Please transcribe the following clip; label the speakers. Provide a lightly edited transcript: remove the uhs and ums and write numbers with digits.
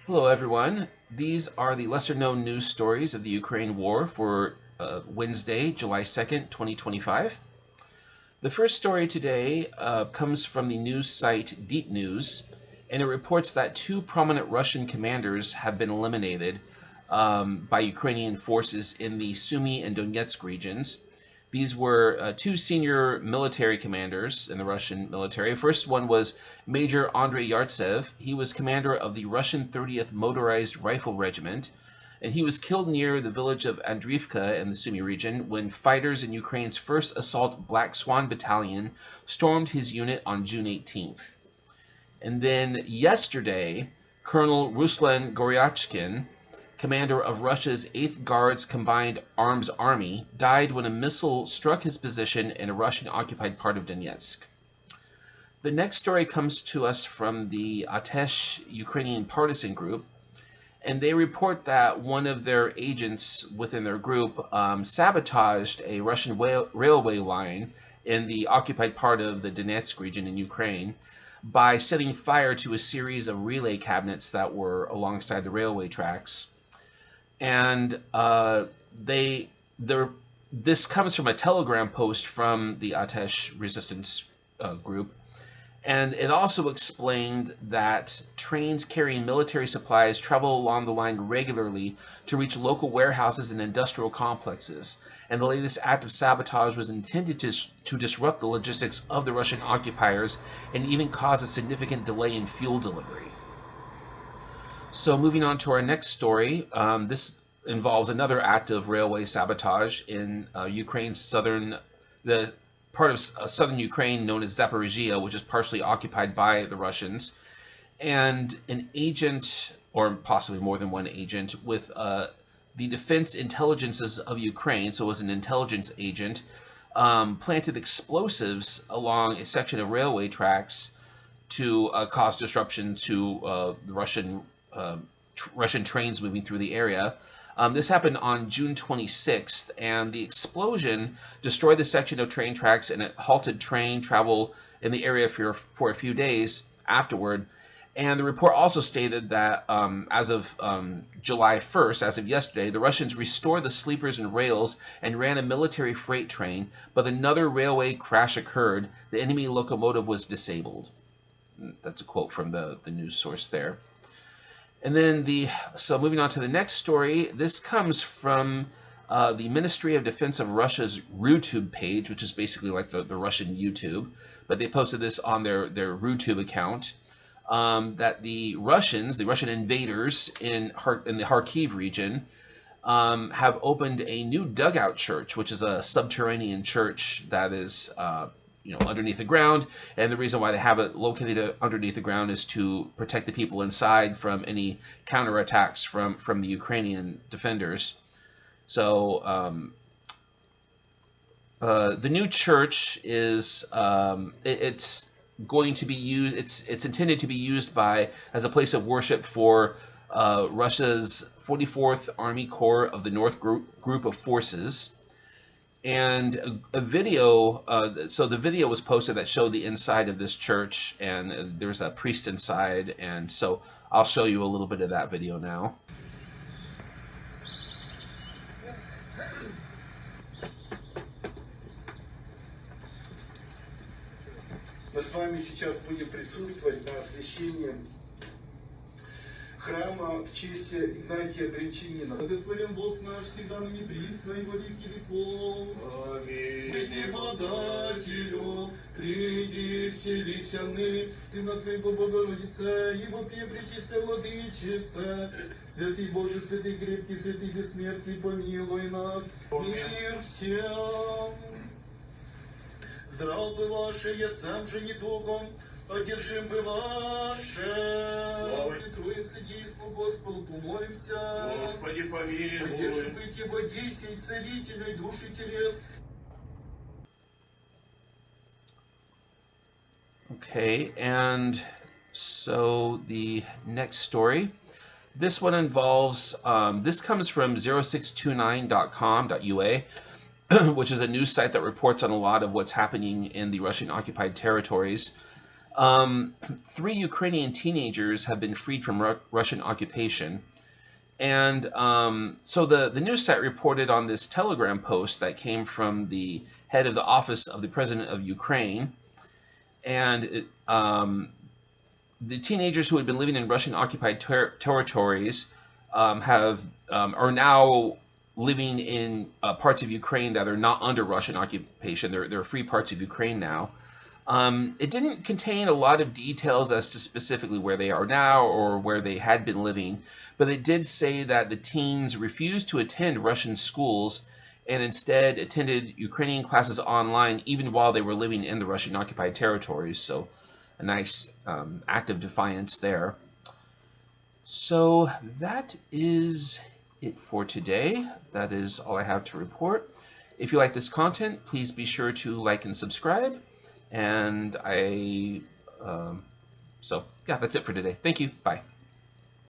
Speaker 1: Hello, everyone. These are the lesser-known news stories of the Ukraine war for Wednesday, July 2nd, 2025. The first story today comes from the news site Deep News, and it reports that two prominent Russian commanders have been eliminated by Ukrainian forces in the Sumy and Donetsk regions. These were two senior military commanders in the Russian military. First one was Major Andrei Yartsev. He was commander of the Russian 30th Motorized Rifle Regiment, and he was killed near the village of Andriivka in the Sumy region when fighters in Ukraine's 1st Assault Black Swan Battalion stormed his unit on June 18th. And then yesterday, Colonel Ruslan Goryachkin, commander of Russia's 8th Guards Combined Arms Army, died when a missile struck his position in a Russian-occupied part of Donetsk. The next story comes to us from the Atesh Ukrainian partisan group, and they report that one of their agents within their group sabotaged a Russian railway line in the occupied part of the Donetsk region in Ukraine by setting fire to a series of relay cabinets that were alongside the railway tracks. And this comes from a Telegram post from the Atesh resistance group. And it also explained that trains carrying military supplies travel along the line regularly to reach local warehouses and industrial complexes. And the latest act of sabotage was intended to disrupt the logistics of the Russian occupiers and even cause a significant delay in fuel delivery. So moving on to our next story, this involves another act of railway sabotage in Ukraine's the part of southern Ukraine known as Zaporizhia, which is partially occupied by the Russians. And an agent, or possibly more than one agent, with the Defense Intelligences of Ukraine, so it was an intelligence agent, planted explosives along a section of railway tracks to cause disruption to the Russian trains moving through the area. This happened on June 26th, and the explosion destroyed the section of train tracks, and it halted train travel in the area for a few days afterward. And the report also stated that as of July 1st, as of yesterday, the Russians restored the sleepers and rails and ran a military freight train, but another railway crash occurred. The enemy locomotive was disabled. That's a quote from the news source there. And then so moving on to the next story, this comes from the Ministry of Defense of Russia's RuTube page, which is basically like the Russian YouTube, but they posted this on their RuTube account, that the Russian invaders in the Kharkiv region, have opened a new dugout church, which is a subterranean church that is underneath the ground. And the reason why they have it located underneath the ground is to protect the people inside from any counterattacks from the Ukrainian defenders. So the new church is it's going to be used. It's intended to be used as a place of worship for Russia's 44th Army Corps of the North group of forces. And a video, so the video was posted that showed the inside of this church, and there's a priest inside, and so I'll show you a little bit of that video now.
Speaker 2: Мы с вами сейчас будем присутствовать на освящении храма в честь Игнатия Бринчанина. Благословен Бог наш, всегда ныне присно и во веки веков. Аминь. Пресне подателю, приди, вселися ны, Ты на Твоего Богородица, и вопье пречистая Владычица, святый Боже, святый крепкий, святый бессмертный, помилуй нас. Мир всем. Здрав бы ваше, яцем же недугом, одержим бы ваше. Слава Троице, действу Господу, помолимся. Господи, помилуй. Одержим быть его действий, целительной души телес.
Speaker 1: Okay, and so the next story. This one involves, this comes from 0629.com.ua, which is a news site that reports on a lot of what's happening in the Russian-occupied territories. 3 Ukrainian teenagers have been freed from Russian occupation. And so the news site reported on this Telegram post that came from the head of the office of the president of Ukraine. And the teenagers who had been living in Russian-occupied territories are now living in parts of Ukraine that are not under Russian occupation. They're free parts of Ukraine now. It didn't contain a lot of details as to specifically where they are now or where they had been living, but it did say that the teens refused to attend Russian schools and instead attended Ukrainian classes online even while they were living in the Russian-occupied territories. So a nice act of defiance there. So that is it for today. That is all I have to report. If you like this content, please be sure to like and subscribe. And so yeah, that's it for today. Thank you. Bye.